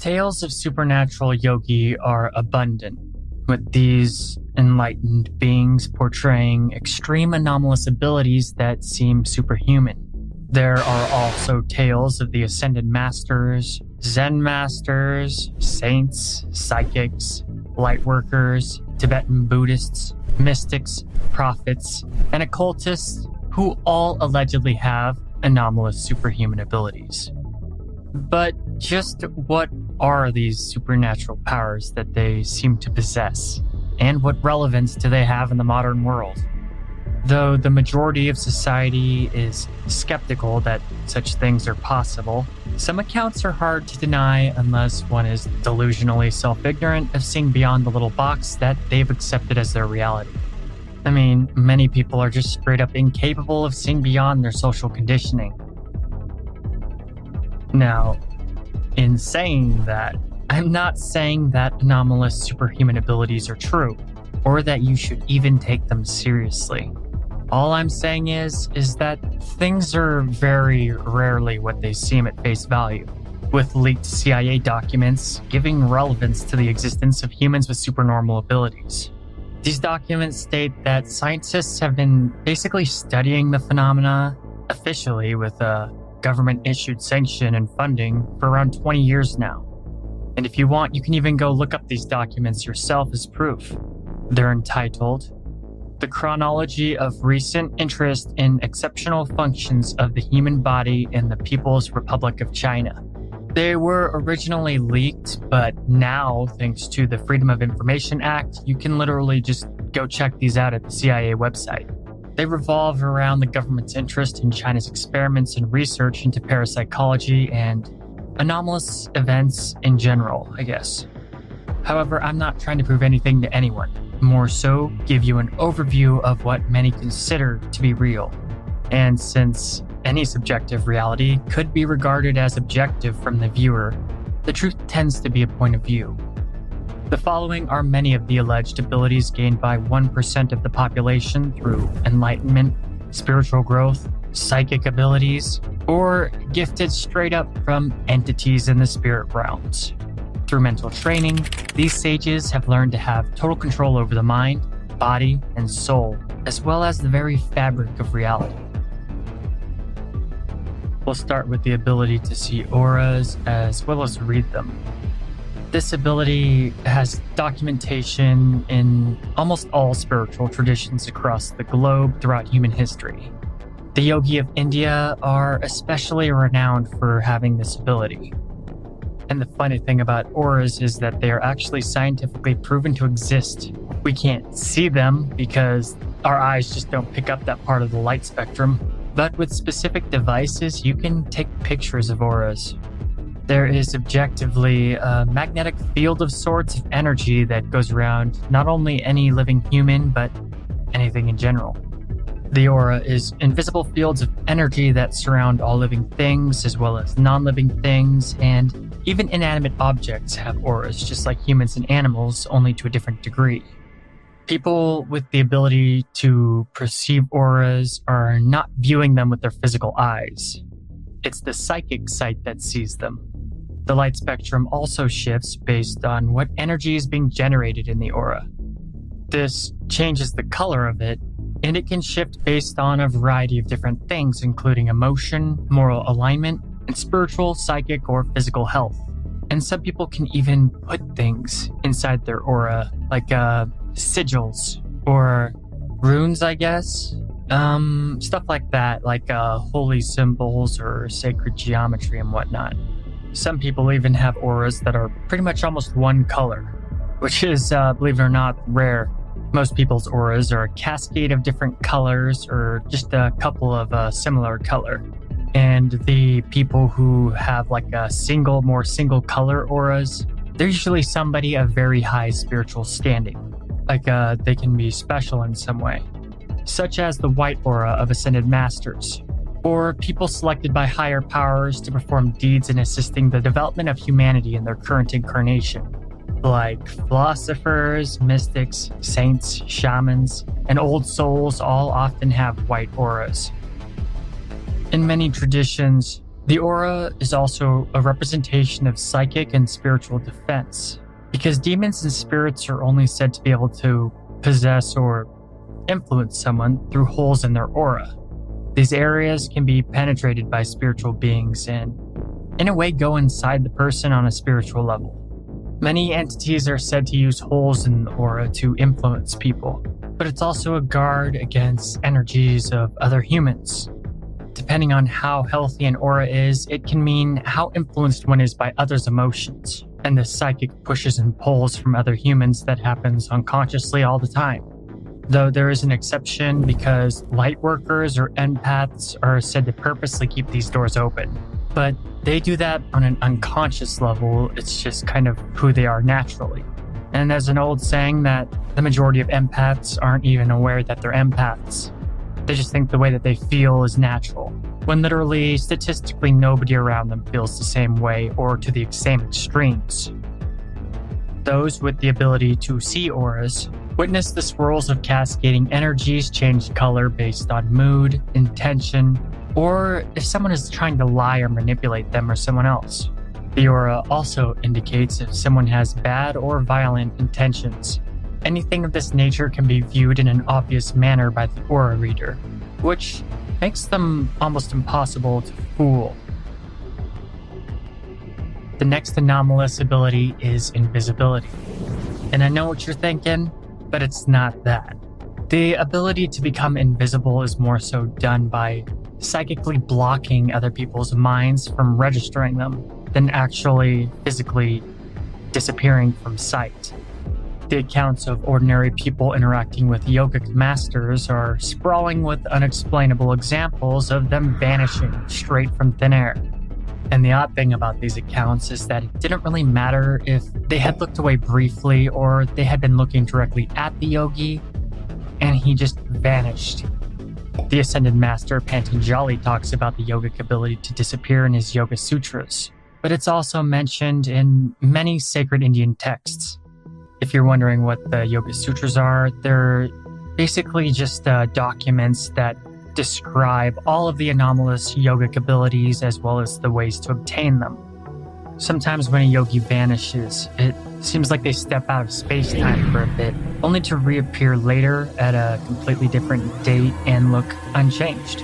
Tales of supernatural yogi are abundant, with these enlightened beings portraying extreme anomalous abilities that seem superhuman. There are also tales of the Ascended Masters, Zen Masters, saints, psychics, lightworkers, Tibetan Buddhists, mystics, prophets, and occultists who all allegedly have anomalous superhuman abilities. But just what are these supernatural powers that they seem to possess? And what relevance do they have in the modern world? Though the majority of society is skeptical that such things are possible, some accounts are hard to deny unless one is delusionally self-ignorant of seeing beyond the little box that they've accepted as their reality. I mean, many people are just straight up incapable of seeing beyond their social conditioning. Now, in saying that, I'm not saying that anomalous superhuman abilities are true, or that you should even take them seriously. All I'm saying is that things are very rarely what they seem at face value, with leaked CIA documents giving relevance to the existence of humans with supernormal abilities. These documents state that scientists have been basically studying the phenomena officially with a government-issued sanction and funding for around 20 years now. And if you want, you can even go look up these documents yourself as proof. They're entitled The Chronology of Recent Interest in Exceptional Functions of the Human Body in the People's Republic of China. They were originally leaked, but now, thanks to the Freedom of Information Act, you can literally just go check these out at the CIA website. They revolve around the government's interest in China's experiments and research into parapsychology and anomalous events in general, I guess. However, I'm not trying to prove anything to anyone, more so give you an overview of what many consider to be real. And since any subjective reality could be regarded as objective from the viewer, the truth tends to be a point of view. The following are many of the alleged abilities gained by 1% of the population through enlightenment, spiritual growth, psychic abilities, or gifted straight up from entities in the spirit realms. Through mental training, these sages have learned to have total control over the mind, body, and soul, as well as the very fabric of reality. We'll start with the ability to see auras as well as read them. This ability has documentation in almost all spiritual traditions across the globe throughout human history. The yogi of India are especially renowned for having this ability. And the funny thing about auras is that they are actually scientifically proven to exist. We can't see them because our eyes just don't pick up that part of the light spectrum, but with specific devices, you can take pictures of auras. There is objectively a magnetic field of sorts of energy that goes around not only any living human, but anything in general. The aura is invisible fields of energy that surround all living things as well as non-living things, and even inanimate objects have auras, just like humans and animals, only to a different degree. People with the ability to perceive auras are not viewing them with their physical eyes. It's the psychic sight that sees them. The light spectrum also shifts based on what energy is being generated in the aura. This changes the color of it, and it can shift based on a variety of different things, including emotion, moral alignment, and spiritual, psychic, or physical health. And some people can even put things inside their aura, like sigils or runes, I guess. Stuff like that, like holy symbols or sacred geometry and whatnot. Some people even have auras that are pretty much almost one color, which is, believe it or not, rare. Most people's auras are a cascade of different colors or just a couple of a similar color. And the people who have like a more single color auras, they're usually somebody of very high spiritual standing. Like they can be special in some way, such as the white aura of Ascended Masters, or people selected by higher powers to perform deeds in assisting the development of humanity in their current incarnation. Like philosophers, mystics, saints, shamans, and old souls all often have white auras. In many traditions, The aura is also a representation of psychic and spiritual defense, because demons and spirits are only said to be able to possess or influence someone through holes in their aura. These areas can be penetrated by spiritual beings and, in a way, go inside the person on a spiritual level. Many entities are said to use holes in the aura to influence people, but it's also a guard against energies of other humans. Depending on how healthy an aura is, it can mean how influenced one is by others' emotions, and the psychic pushes and pulls from other humans that happens unconsciously all the time. Though there is an exception because light workers or empaths are said to purposely keep these doors open. But they do that on an unconscious level. It's just kind of who they are naturally. And there's an old saying that the majority of empaths aren't even aware that they're empaths. They just think the way that they feel is natural, when literally, statistically, nobody around them feels the same way or to the same extremes. Those with the ability to see auras witness the swirls of cascading energies change color based on mood, intention, or if someone is trying to lie or manipulate them or someone else. The aura also indicates if someone has bad or violent intentions. Anything of this nature can be viewed in an obvious manner by the aura reader, which makes them almost impossible to fool. The next anomalous ability is invisibility. And I know what you're thinking, but it's not that. The ability to become invisible is more so done by psychically blocking other people's minds from registering them than actually physically disappearing from sight. The accounts of ordinary people interacting with yogic masters are sprawling with unexplainable examples of them vanishing straight from thin air. And the odd thing about these accounts is that it didn't really matter if they had looked away briefly or they had been looking directly at the yogi and he just vanished. The Ascended Master Patanjali talks about the yogic ability to disappear in his Yoga Sutras, but it's also mentioned in many sacred Indian texts. If you're wondering what the Yoga Sutras are, they're basically just documents that describe all of the anomalous yogic abilities as well as the ways to obtain them. Sometimes when a yogi vanishes, it seems like they step out of space-time for a bit, only to reappear later at a completely different date and look unchanged.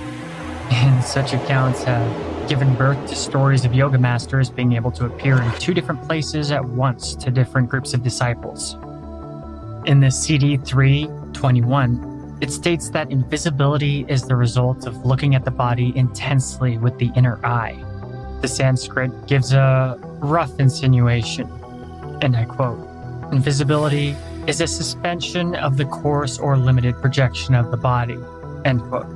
And such accounts have given birth to stories of yoga masters being able to appear in two different places at once to different groups of disciples. In the CD 321, it states that invisibility is the result of looking at the body intensely with the inner eye. The Sanskrit gives a rough insinuation, and I quote, "Invisibility is a suspension of the coarse or limited projection of the body," end quote.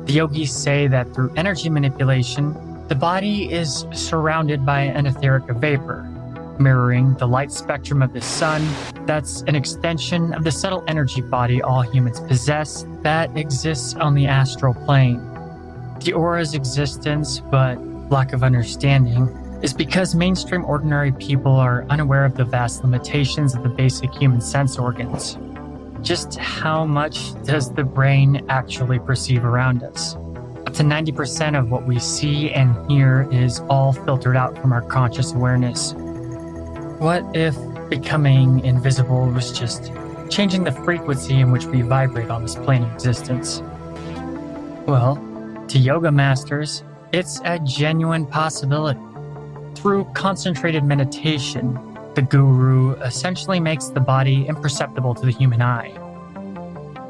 The yogis say that through energy manipulation, the body is surrounded by an etheric vapor, mirroring the light spectrum of the sun. That's an extension of the subtle energy body all humans possess that exists on the astral plane. The aura's existence, but lack of understanding, is because mainstream ordinary people are unaware of the vast limitations of the basic human sense organs. Just how much does the brain actually perceive around us? Up to 90% of what we see and hear is all filtered out from our conscious awareness. What if becoming invisible was just changing the frequency in which we vibrate on this plane of existence? Well, to yoga masters, it's a genuine possibility. Through concentrated meditation, the guru essentially makes the body imperceptible to the human eye.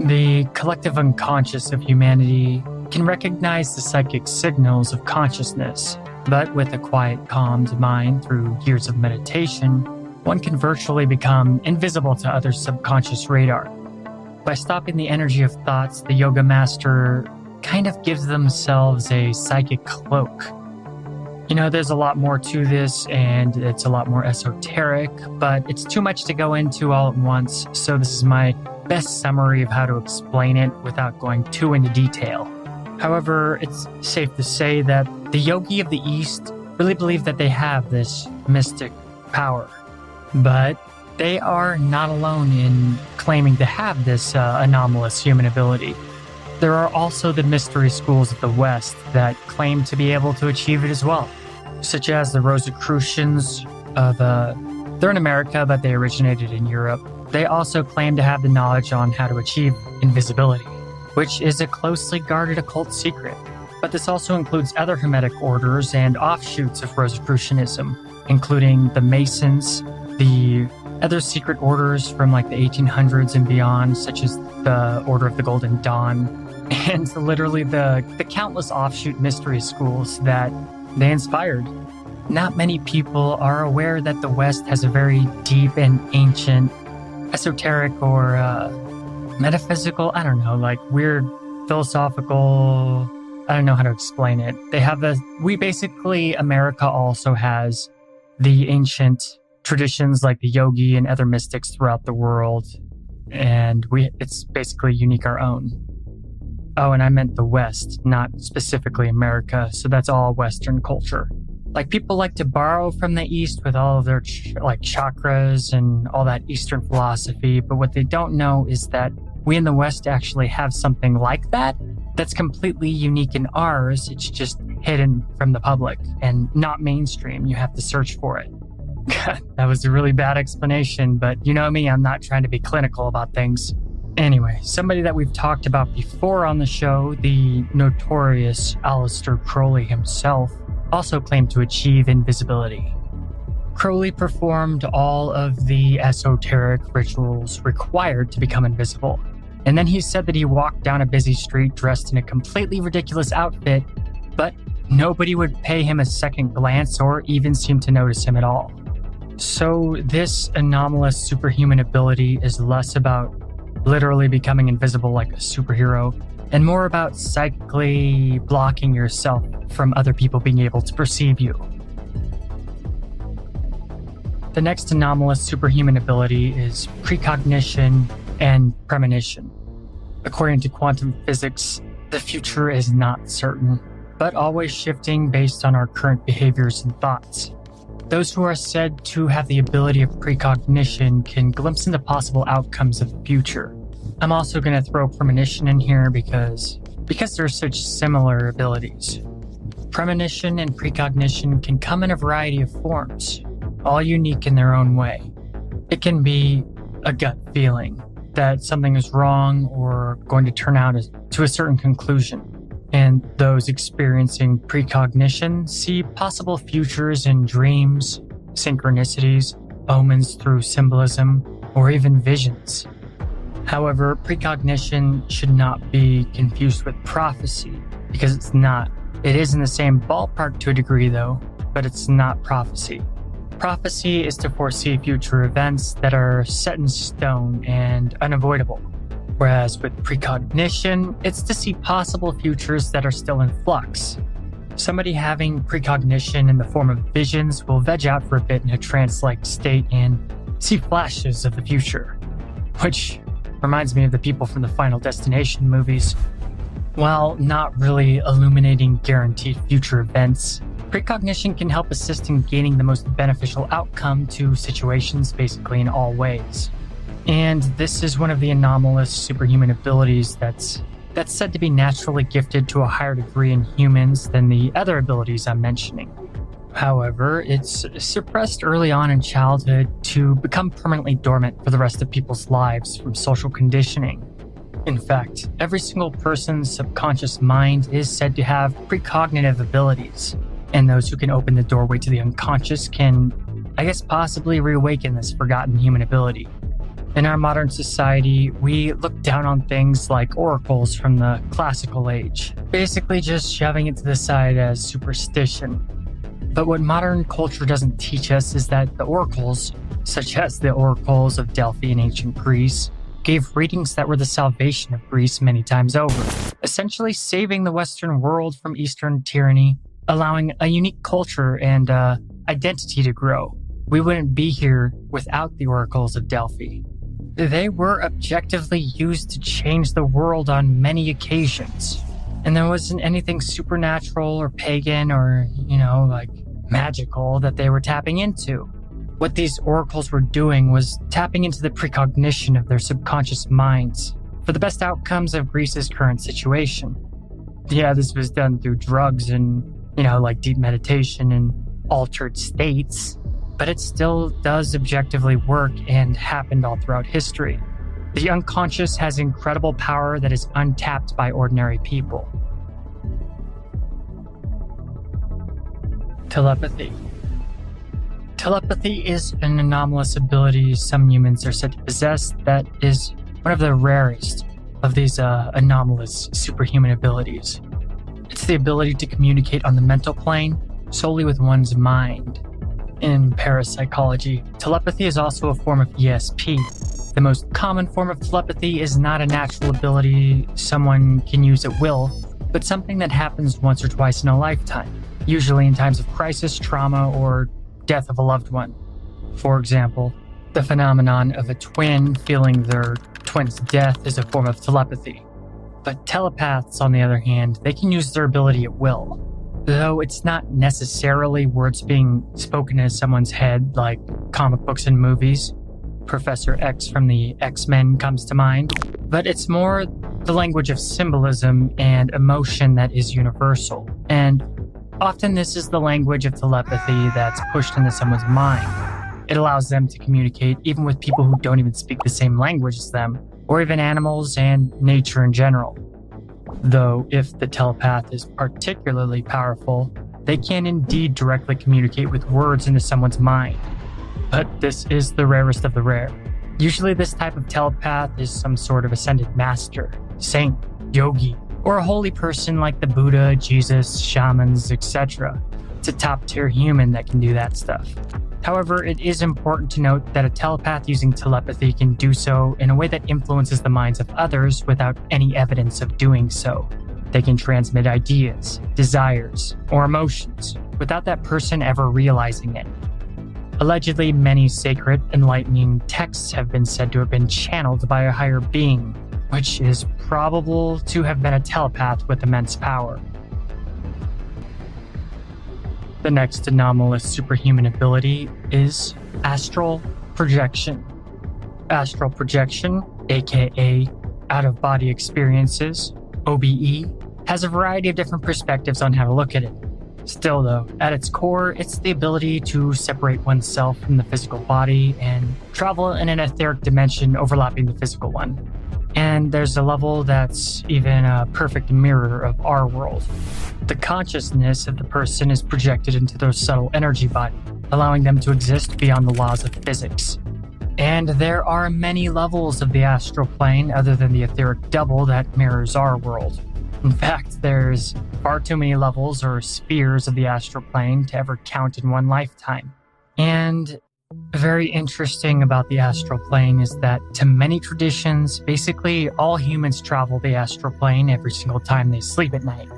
The collective unconscious of humanity can recognize the psychic signals of consciousness, but with a quiet, calmed mind through years of meditation, one can virtually become invisible to other subconscious radar. By stopping the energy of thoughts, the yoga master kind of gives themselves a psychic cloak. You know, there's a lot more to this, and it's a lot more esoteric, but it's too much to go into all at once, so this is my best summary of how to explain it without going too into detail. However, it's safe to say that the yogi of the East really believe that they have this mystic power, but they are not alone in claiming to have this anomalous human ability. There are also the mystery schools of the West that claim to be able to achieve it as well, such as the Rosicrucians they're in America, but they originated in Europe. They also claim to have the knowledge on how to achieve invisibility, which is a closely guarded occult secret. But this also includes other Hermetic orders and offshoots of Rosicrucianism, including the Masons, the other secret orders from like the 1800s and beyond, such as the Order of the Golden Dawn, and literally the countless offshoot mystery schools that they inspired. Not many people are aware that the West has a very deep and ancient, esoteric or metaphysical, like weird philosophical, I don't know how to explain it. America also has the ancient traditions like the yogi and other mystics throughout the world, and it's basically unique our own. Oh, and I meant the West, not specifically America, so that's all Western culture. Like, people like to borrow from the East with all of their chakras and all that Eastern philosophy, but what they don't know is that we in the West actually have something like that that's completely unique in ours. It's just hidden from the public and not mainstream. You have to search for it. That was a really bad explanation, but you know me, I'm not trying to be clinical about things. Anyway, somebody that we've talked about before on the show, the notorious Aleister Crowley himself, also claimed to achieve invisibility. Crowley performed all of the esoteric rituals required to become invisible, and then he said that he walked down a busy street dressed in a completely ridiculous outfit, but nobody would pay him a second glance or even seem to notice him at all. So this anomalous superhuman ability is less about literally becoming invisible like a superhero, and more about psychically blocking yourself from other people being able to perceive you. The next anomalous superhuman ability is precognition and premonition. According to quantum physics, the future is not certain, but always shifting based on our current behaviors and thoughts. Those who are said to have the ability of precognition can glimpse into possible outcomes of the future. I'm also going to throw premonition in here because they're such similar abilities. Premonition and precognition can come in a variety of forms, all unique in their own way. It can be a gut feeling that something is wrong or going to turn out to a certain conclusion. And those experiencing precognition see possible futures in dreams, synchronicities, omens through symbolism, or even visions. However, precognition should not be confused with prophecy, because it's not. It is in the same ballpark to a degree though, but it's not prophecy. Prophecy is to foresee future events that are set in stone and unavoidable. Whereas with precognition, it's to see possible futures that are still in flux. Somebody having precognition in the form of visions will veg out for a bit in a trance-like state and see flashes of the future. Which reminds me of the people from the Final Destination movies. While not really illuminating guaranteed future events, precognition can help assist in gaining the most beneficial outcome to situations basically in all ways. And this is one of the anomalous superhuman abilities that's said to be naturally gifted to a higher degree in humans than the other abilities I'm mentioning. However, it's suppressed early on in childhood to become permanently dormant for the rest of people's lives from social conditioning. In fact, every single person's subconscious mind is said to have precognitive abilities, and those who can open the doorway to the unconscious can, possibly reawaken this forgotten human ability. In our modern society, we look down on things like oracles from the classical age, basically just shoving it to the side as superstition. But what modern culture doesn't teach us is that the oracles, such as the oracles of Delphi in ancient Greece, gave readings that were the salvation of Greece many times over, essentially saving the Western world from Eastern tyranny, allowing a unique culture and identity to grow. We wouldn't be here without the oracles of Delphi. They were objectively used to change the world on many occasions. And there wasn't anything supernatural or pagan or, magical that they were tapping into. What these oracles were doing was tapping into the precognition of their subconscious minds, for the best outcomes of Greece's current situation. Yeah, this was done through drugs and, like deep meditation and altered states, but it still does objectively work and happened all throughout history. The unconscious has incredible power that is untapped by ordinary people. Telepathy. Telepathy is an anomalous ability some humans are said to possess that is one of the rarest of these anomalous superhuman abilities. It's the ability to communicate on the mental plane solely with one's mind. In parapsychology, telepathy is also a form of ESP. The most common form of telepathy is not a natural ability someone can use at will, but something that happens once or twice in a lifetime, usually in times of crisis, trauma, or death of a loved one. For example, the phenomenon of a twin feeling their twin's death is a form of telepathy. But telepaths, on the other hand, they can use their ability at will. Though it's not necessarily words being spoken in someone's head like comic books and movies. Professor X from the X-Men comes to mind. But it's more the language of symbolism and emotion that is universal. And often this is the language of telepathy that's pushed into someone's mind. It allows them to communicate even with people who don't even speak the same language as them, or even animals and nature in general. Though if the telepath is particularly powerful, they can indeed directly communicate with words into someone's mind. But this is the rarest of the rare. Usually this type of telepath is some sort of ascended master, saint, yogi, or a holy person like the Buddha, Jesus, shamans, etc. It's a top-tier human that can do that stuff. However, it is important to note that a telepath using telepathy can do so in a way that influences the minds of others without any evidence of doing so. They can transmit ideas, desires, or emotions without that person ever realizing it. Allegedly, many sacred, enlightening texts have been said to have been channeled by a higher being, which is probable to have been a telepath with immense power. The next anomalous superhuman ability is astral projection. Astral projection, aka out-of-body experiences, OBE, has a variety of different perspectives on how to look at it. Still though, at its core, it's the ability to separate oneself from the physical body and travel in an etheric dimension overlapping the physical one. And there's a level that's even a perfect mirror of our world. The consciousness of the person is projected into their subtle energy body, allowing them to exist beyond the laws of physics. And there are many levels of the astral plane other than the etheric double that mirrors our world. In fact, there's far too many levels or spheres of the astral plane to ever count in one lifetime. And very interesting about the astral plane is that to many traditions, basically all humans travel the astral plane every single time they sleep at night.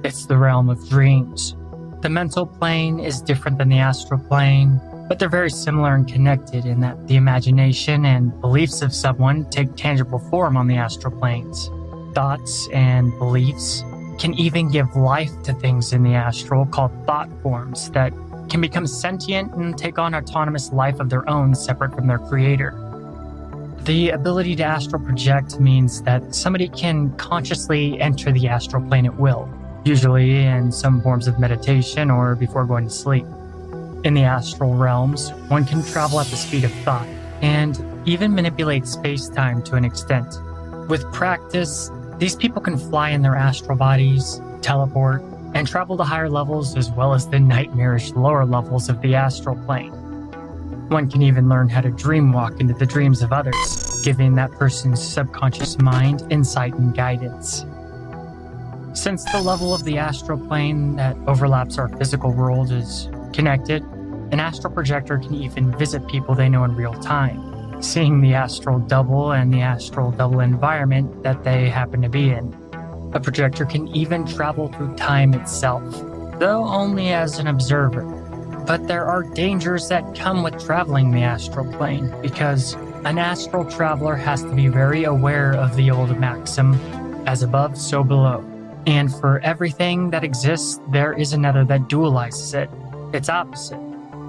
It's the realm of dreams. The mental plane is different than the astral plane, but they're very similar and connected in that the imagination and beliefs of someone take tangible form on the astral planes. Thoughts and beliefs can even give life to things in the astral called thought forms that can become sentient and take on autonomous life of their own separate from their creator. The ability to astral project means that somebody can consciously enter the astral plane at will, usually in some forms of meditation or before going to sleep. In the astral realms, one can travel at the speed of thought and even manipulate space-time to an extent. With practice, these people can fly in their astral bodies, teleport, and travel to higher levels as well as the nightmarish lower levels of the astral plane. One can even learn how to dream walk into the dreams of others, giving that person's subconscious mind insight and guidance. Since the level of the astral plane that overlaps our physical world is connected, an astral projector can even visit people they know in real time, seeing the astral double and the astral double environment that they happen to be in. A projector can even travel through time itself, though only as an observer. But there are dangers that come with traveling the astral plane, because an astral traveler has to be very aware of the old maxim, as above, so below. And for everything that exists, there is another that dualizes it, its opposite.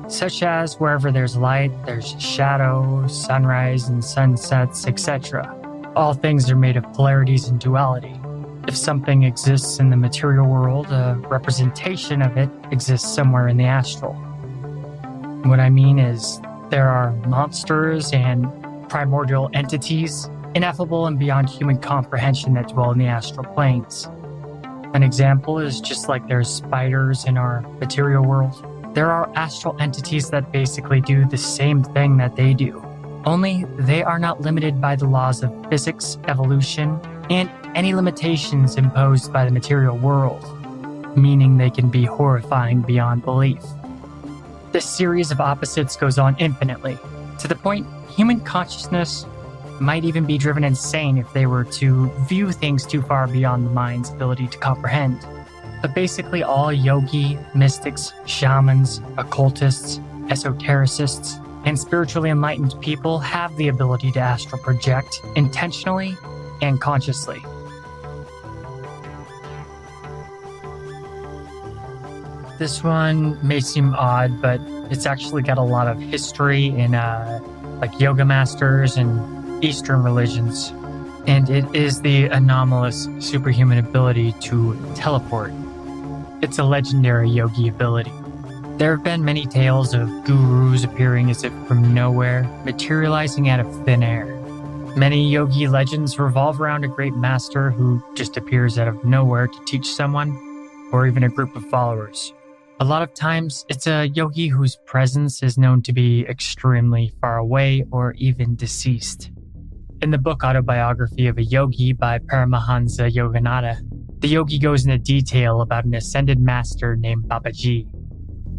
Such as wherever there's light, there's shadow, sunrise and sunsets, etc. All things are made of polarities and duality. If something exists in the material world, a representation of it exists somewhere in the astral. What I mean is, there are monsters and primordial entities, ineffable and beyond human comprehension, that dwell in the astral planes. An example is just like there's spiders in our material world, there are astral entities that basically do the same thing that they do. Only they are not limited by the laws of physics, evolution, and any limitations imposed by the material world, meaning they can be horrifying beyond belief. This series of opposites goes on infinitely, to the point human consciousness might even be driven insane if they were to view things too far beyond the mind's ability to comprehend. But basically all yogi, mystics, shamans, occultists, esotericists, and spiritually enlightened people have the ability to astral project intentionally and consciously. This one may seem odd, but it's actually got a lot of history in like yoga masters and Eastern religions. And it is the anomalous superhuman ability to teleport. It's a legendary yogi ability. There have been many tales of gurus appearing as if from nowhere, materializing out of thin air. Many yogi legends revolve around a great master who just appears out of nowhere to teach someone, or even a group of followers. A lot of times, it's a yogi whose presence is known to be extremely far away or even deceased. In the book Autobiography of a Yogi by Paramahansa Yogananda, the yogi goes into detail about an ascended master named Babaji.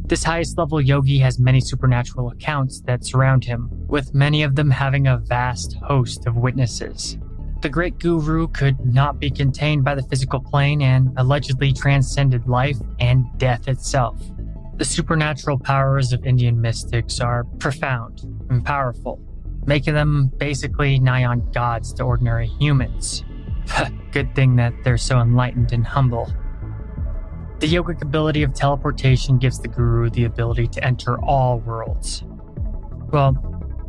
This highest level yogi has many supernatural accounts that surround him, with many of them having a vast host of witnesses. The great guru could not be contained by the physical plane and allegedly transcended life and death itself. The supernatural powers of Indian mystics are profound and powerful, making them basically nigh on gods to ordinary humans. Good thing that they're so enlightened and humble. The yogic ability of teleportation gives the guru the ability to enter all worlds. Well,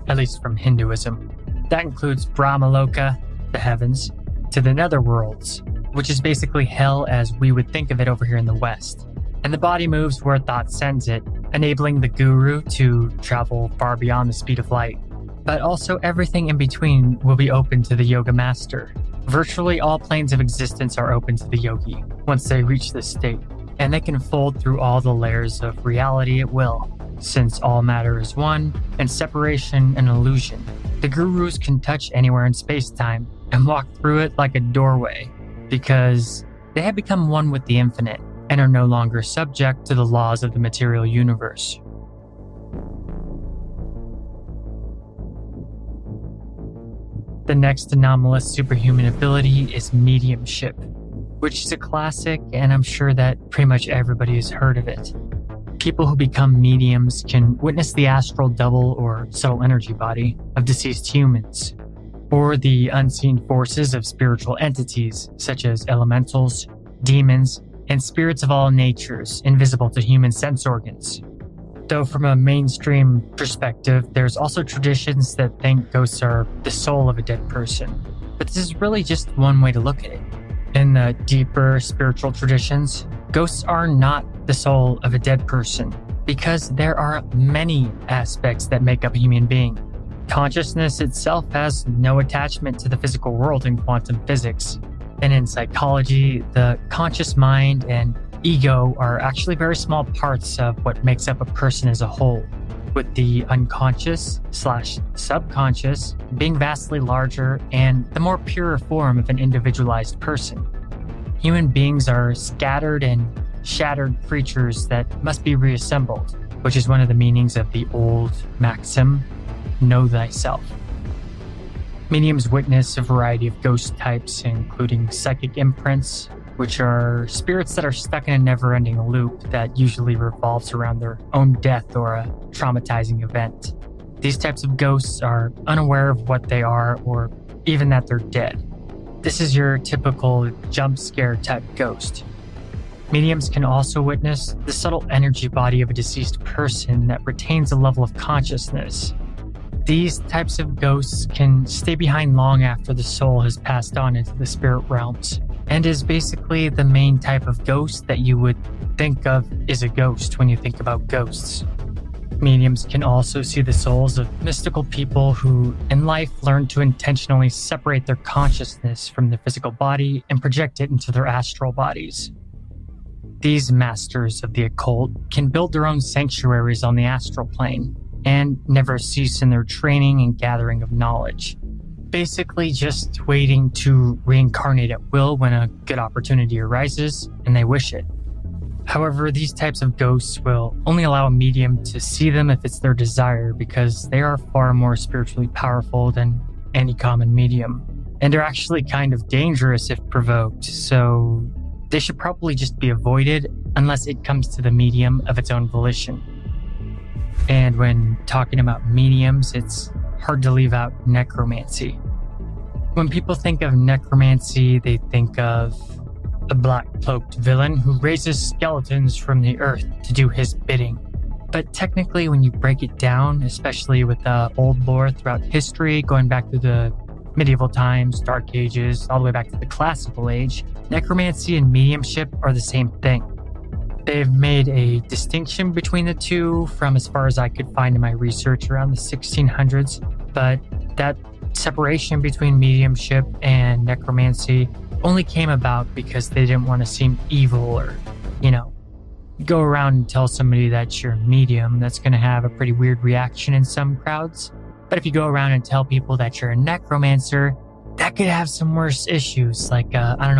at least from Hinduism. That includes Brahmaloka, the heavens, to the netherworlds, which is basically hell as we would think of it over here in the West. And the body moves where thought sends it, enabling the guru to travel far beyond the speed of light. But also everything in between will be open to the yoga master. Virtually all planes of existence are open to the yogi once they reach this state, and they can fold through all the layers of reality at will, since all matter is one and separation an illusion. The gurus can touch anywhere in space-time and walk through it like a doorway, because they have become one with the infinite and are no longer subject to the laws of the material universe. The next anomalous superhuman ability is mediumship, which is a classic, and I'm sure that pretty much everybody has heard of it. People who become mediums can witness the astral double or subtle energy body of deceased humans, or the unseen forces of spiritual entities such as elementals, demons, and spirits of all natures invisible to human sense organs. Though from a mainstream perspective, there's also traditions that think ghosts are the soul of a dead person. But this is really just one way to look at it. In the deeper spiritual traditions, ghosts are not the soul of a dead person, because there are many aspects that make up a human being. Consciousness itself has no attachment to the physical world in quantum physics. And in psychology, the conscious mind and ego are actually very small parts of what makes up a person as a whole, with the unconscious/subconscious being vastly larger and the more pure form of an individualized person. Human beings are scattered and shattered creatures that must be reassembled, which is one of the meanings of the old maxim, know thyself. Mediums witness a variety of ghost types, including psychic imprints, which are spirits that are stuck in a never-ending loop that usually revolves around their own death or a traumatizing event. These types of ghosts are unaware of what they are or even that they're dead. This is your typical jump scare type ghost. Mediums can also witness the subtle energy body of a deceased person that retains a level of consciousness. These types of ghosts can stay behind long after the soul has passed on into the spirit realms, and is basically the main type of ghost that you would think of as a ghost when you think about ghosts. Mediums can also see the souls of mystical people who, in life, learn to intentionally separate their consciousness from their physical body and project it into their astral bodies. These masters of the occult can build their own sanctuaries on the astral plane and never cease in their training and gathering of knowledge, basically just waiting to reincarnate at will when a good opportunity arises and they wish it. However, these types of ghosts will only allow a medium to see them if it's their desire, because they are far more spiritually powerful than any common medium, and are actually kind of dangerous if provoked, so they should probably just be avoided unless it comes to the medium of its own volition. And when talking about mediums, it's hard to leave out necromancy. When people think of necromancy, they think of a black-cloaked villain who raises skeletons from the earth to do his bidding. But technically, when you break it down, especially with old lore throughout history, going back to the medieval times, Dark Ages, all the way back to the Classical Age, necromancy and mediumship are the same thing. They've made a distinction between the two from as far as I could find in my research around the 1600s, but that separation between mediumship and necromancy only came about because they didn't want to seem evil or, go around and tell somebody that you're a medium. That's going to have a pretty weird reaction in some crowds. But if you go around and tell people that you're a necromancer, that could have some worse issues, like,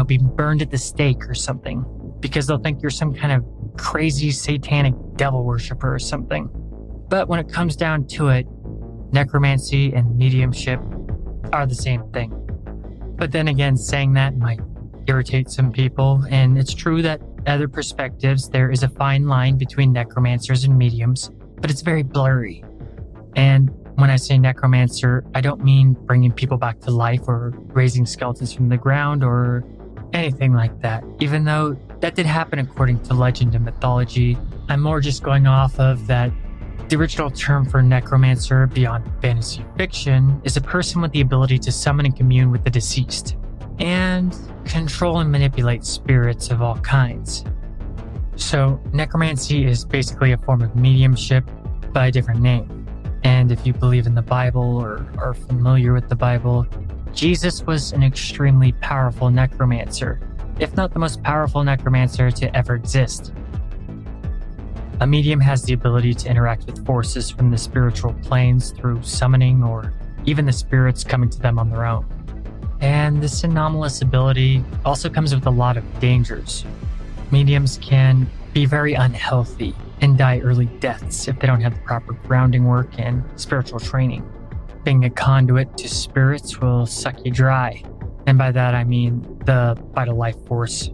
being burned at the stake or something, because they'll think you're some kind of crazy satanic devil worshiper or something. But when it comes down to it, necromancy and mediumship are the same thing. But then again, saying that might irritate some people, and it's true that other perspectives, there is a fine line between necromancers and mediums, but it's very blurry. And when I say necromancer, I don't mean bringing people back to life or raising skeletons from the ground or anything like that, even though that did happen according to legend and mythology. I'm more just going off of that the original term for necromancer beyond fantasy fiction is a person with the ability to summon and commune with the deceased, and control and manipulate spirits of all kinds. So necromancy is basically a form of mediumship by a different name. And if you believe in the Bible or are familiar with the Bible, Jesus was an extremely powerful necromancer, if not the most powerful necromancer to ever exist. A medium has the ability to interact with forces from the spiritual planes through summoning or even the spirits coming to them on their own. And this anomalous ability also comes with a lot of dangers. Mediums can be very unhealthy and die early deaths if they don't have the proper grounding work and spiritual training. Being a conduit to spirits will suck you dry. And by that I mean the vital life force.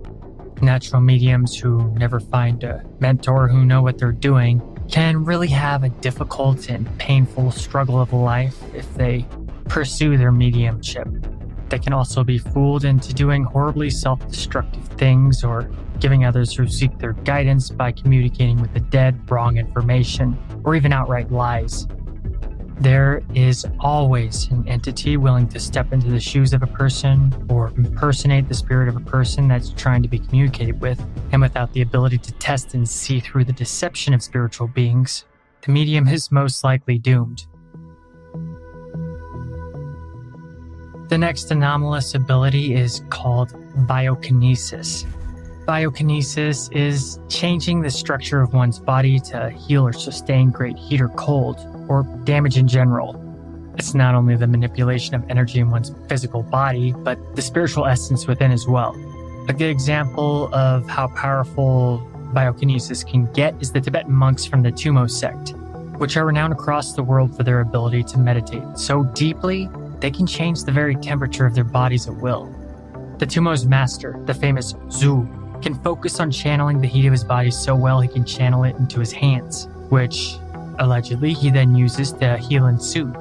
Natural mediums who never find a mentor who know what they're doing can really have a difficult and painful struggle of life if they pursue their mediumship. They can also be fooled into doing horribly self-destructive things or giving others who seek their guidance by communicating with the dead wrong information or even outright lies. There is always an entity willing to step into the shoes of a person or impersonate the spirit of a person that's trying to be communicated with, and without the ability to test and see through the deception of spiritual beings, the medium is most likely doomed. The next anomalous ability is called biokinesis. Biokinesis is changing the structure of one's body to heal or sustain great heat or cold, or damage in general. It's not only the manipulation of energy in one's physical body, but the spiritual essence within as well. A good example of how powerful biokinesis can get is the Tibetan monks from the Tumo sect, which are renowned across the world for their ability to meditate so deeply they can change the very temperature of their bodies at will. The Tumo's master, the famous Zhu, can focus on channeling the heat of his body so well he can channel it into his hands, which allegedly he then uses to heal and soothe.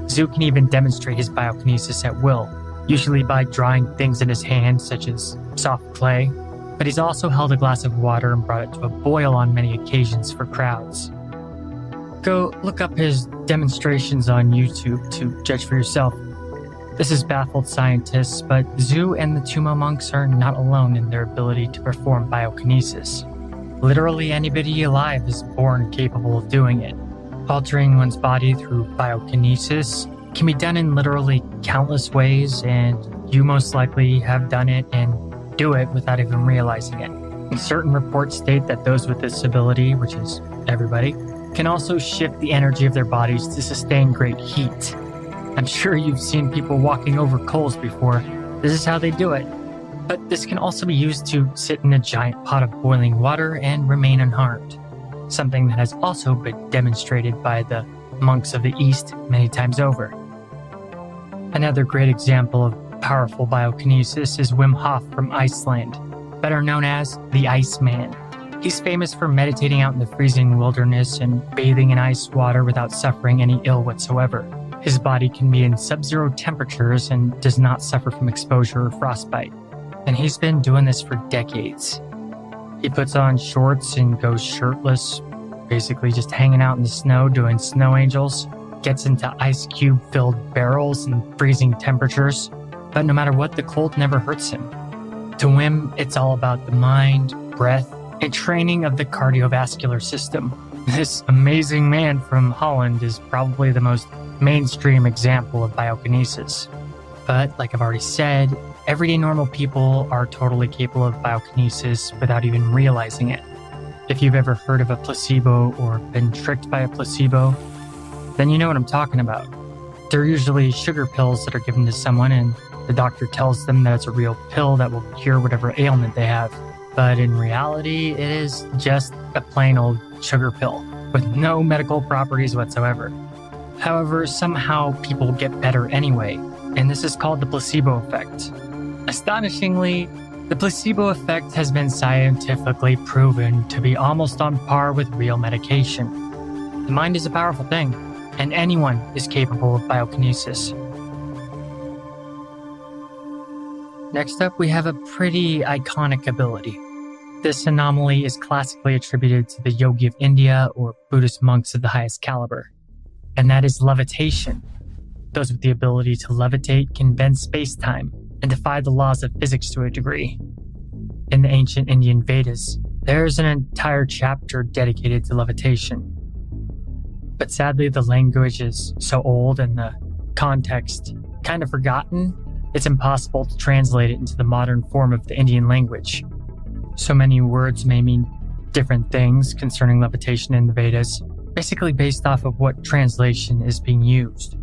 Zhu can even demonstrate his biokinesis at will, usually by drawing things in his hands such as soft clay, but he's also held a glass of water and brought it to a boil on many occasions for crowds. Go look up his demonstrations on YouTube to judge for yourself. This has baffled scientists, but Zhu and the Tumo monks are not alone in their ability to perform biokinesis. Literally anybody alive is born capable of doing it. Altering one's body through biokinesis can be done in literally countless ways, and you most likely have done it and do it without even realizing it. And certain reports state that those with this ability, which is everybody, can also shift the energy of their bodies to sustain great heat. I'm sure you've seen people walking over coals before. This is how they do it. But this can also be used to sit in a giant pot of boiling water and remain unharmed. Something that has also been demonstrated by the monks of the East many times over. Another great example of powerful biokinesis is Wim Hof from Iceland, better known as the Iceman. He's famous for meditating out in the freezing wilderness and bathing in ice water without suffering any ill whatsoever. His body can be in sub-zero temperatures and does not suffer from exposure or frostbite. And he's been doing this for decades. He puts on shorts and goes shirtless, basically just hanging out in the snow doing snow angels, gets into ice cube-filled barrels and freezing temperatures. But no matter what, the cold never hurts him. To Wim, it's all about the mind, breath, and training of the cardiovascular system. This amazing man from Holland is probably the most mainstream example of biokinesis. But like I've already said, everyday normal people are totally capable of biokinesis without even realizing it. If you've ever heard of a placebo or been tricked by a placebo, then you know what I'm talking about. They're usually sugar pills that are given to someone and the doctor tells them that it's a real pill that will cure whatever ailment they have. But in reality, it is just a plain old sugar pill with no medical properties whatsoever. However, somehow people get better anyway, and this is called the placebo effect. Astonishingly, the placebo effect has been scientifically proven to be almost on par with real medication. The mind is a powerful thing, and anyone is capable of biokinesis. Next up, we have a pretty iconic ability. This anomaly is classically attributed to the yogi of India or Buddhist monks of the highest caliber. And that is levitation. Those with the ability to levitate can bend space-time and defy the laws of physics to a degree. In the ancient Indian Vedas, there's an entire chapter dedicated to levitation. But sadly, the language is so old and the context kind of forgotten, it's impossible to translate it into the modern form of the Indian language. So many words may mean different things concerning levitation in the Vedas, basically based off of what translation is being used.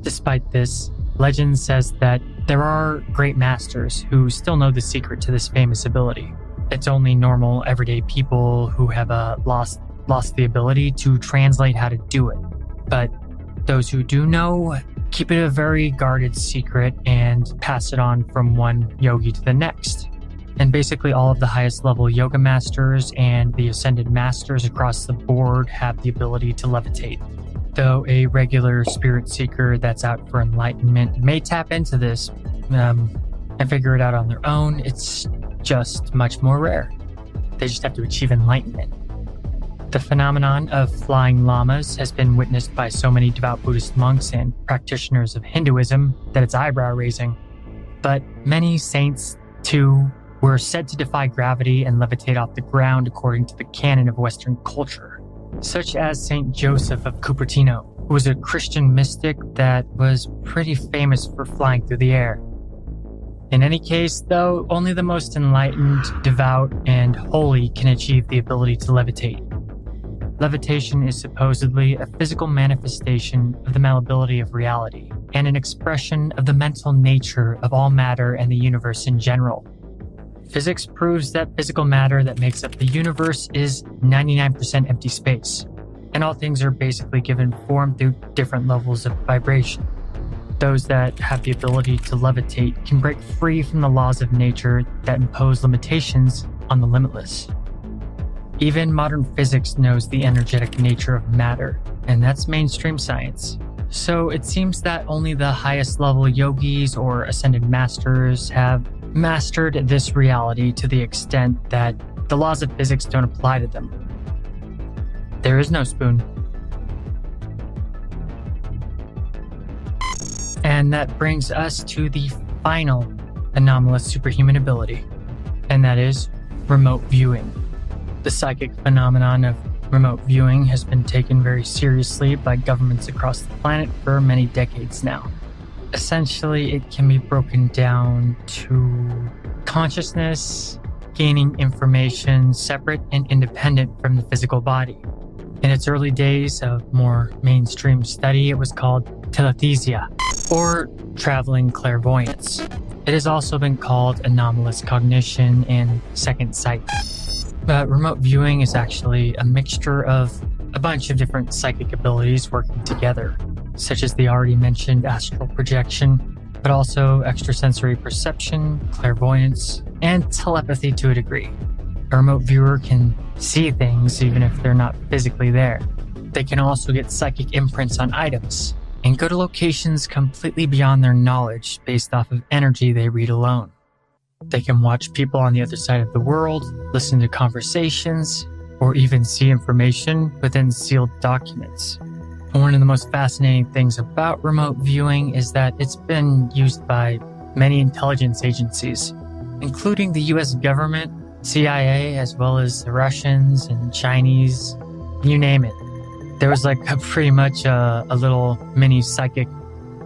Despite this, legend says that there are great masters who still know the secret to this famous ability. It's only normal, everyday people who have lost the ability to translate how to do it. But those who do know, keep it a very guarded secret and pass it on from one yogi to the next. And basically all of the highest level yoga masters and the ascended masters across the board have the ability to levitate. Though a regular spirit seeker that's out for enlightenment may tap into this and figure it out on their own, it's just much more rare. They just have to achieve enlightenment. The phenomenon of flying llamas has been witnessed by so many devout Buddhist monks and practitioners of Hinduism that it's eyebrow-raising. But many saints, too, were said to defy gravity and levitate off the ground according to the canon of Western culture, such as Saint Joseph of Cupertino, who was a Christian mystic that was pretty famous for flying through the air. In any case, though, only the most enlightened, devout, and holy can achieve the ability to levitate. Levitation is supposedly a physical manifestation of the malleability of reality, and an expression of the mental nature of all matter and the universe in general. Physics proves that physical matter that makes up the universe is 99% empty space, and all things are basically given form through different levels of vibration. Those that have the ability to levitate can break free from the laws of nature that impose limitations on the limitless. Even modern physics knows the energetic nature of matter, and that's mainstream science. So it seems that only the highest level yogis or ascended masters have mastered this reality to the extent that the laws of physics don't apply to them. There is no spoon. And that brings us to the final anomalous superhuman ability, and that is remote viewing. The psychic phenomenon of remote viewing has been taken very seriously by governments across the planet for many decades now. Essentially, it can be broken down to consciousness gaining information separate and independent from the physical body. In its early days of more mainstream study, it was called telethesia, or traveling clairvoyance. It has also been called anomalous cognition and second sight. But remote viewing is actually a mixture of a bunch of different psychic abilities working together, such as the already mentioned astral projection, but also extrasensory perception, clairvoyance, and telepathy to a degree. A remote viewer can see things even if they're not physically there. They can also get psychic imprints on items and go to locations completely beyond their knowledge based off of energy they read alone. They can watch people on the other side of the world, listen to conversations, or even see information within sealed documents. One of the most fascinating things about remote viewing is that it's been used by many intelligence agencies, including the US government, CIA, as well as the Russians and Chinese, you name it. There was pretty much a little mini psychic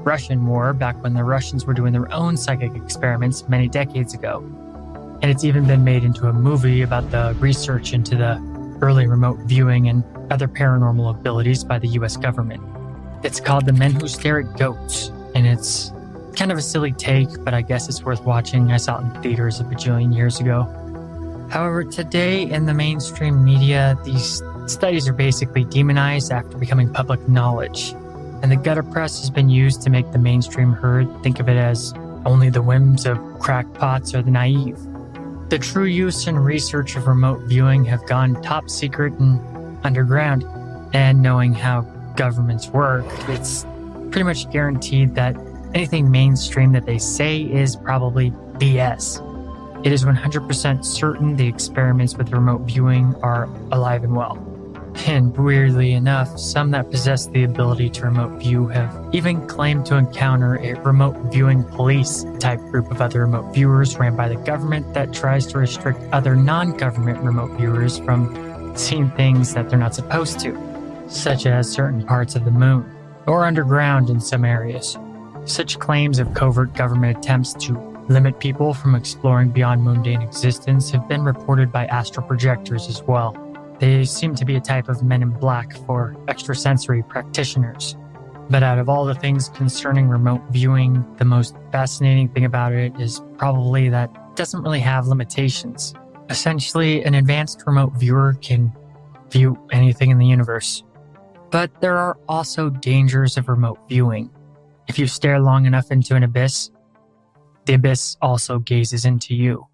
Russian war back when the Russians were doing their own psychic experiments many decades ago. And it's even been made into a movie about the research into the early remote viewing and other paranormal abilities by the US government. It's called The Men Who Stare at Goats, and it's kind of a silly take, but I guess it's worth watching. I saw it in theaters a bajillion years ago. However, today in the mainstream media, these studies are basically demonized after becoming public knowledge, and the gutter press has been used to make the mainstream herd think of it as only the whims of crackpots or the naive. The true use and research of remote viewing have gone top secret and underground, and knowing how governments work, it's pretty much guaranteed that anything mainstream that they say is probably BS. It is 100% certain the experiments with remote viewing are alive and well. And weirdly enough, some that possess the ability to remote view have even claimed to encounter a remote viewing police type group of other remote viewers ran by the government that tries to restrict other non-government remote viewers from seeing things that they're not supposed to, such as certain parts of the moon, or underground in some areas. Such claims of covert government attempts to limit people from exploring beyond mundane existence have been reported by astral projectors as well. They seem to be a type of men in black for extrasensory practitioners. But out of all the things concerning remote viewing, the most fascinating thing about it is probably that it doesn't really have limitations. Essentially, an advanced remote viewer can view anything in the universe. But there are also dangers of remote viewing. If you stare long enough into an abyss, the abyss also gazes into you.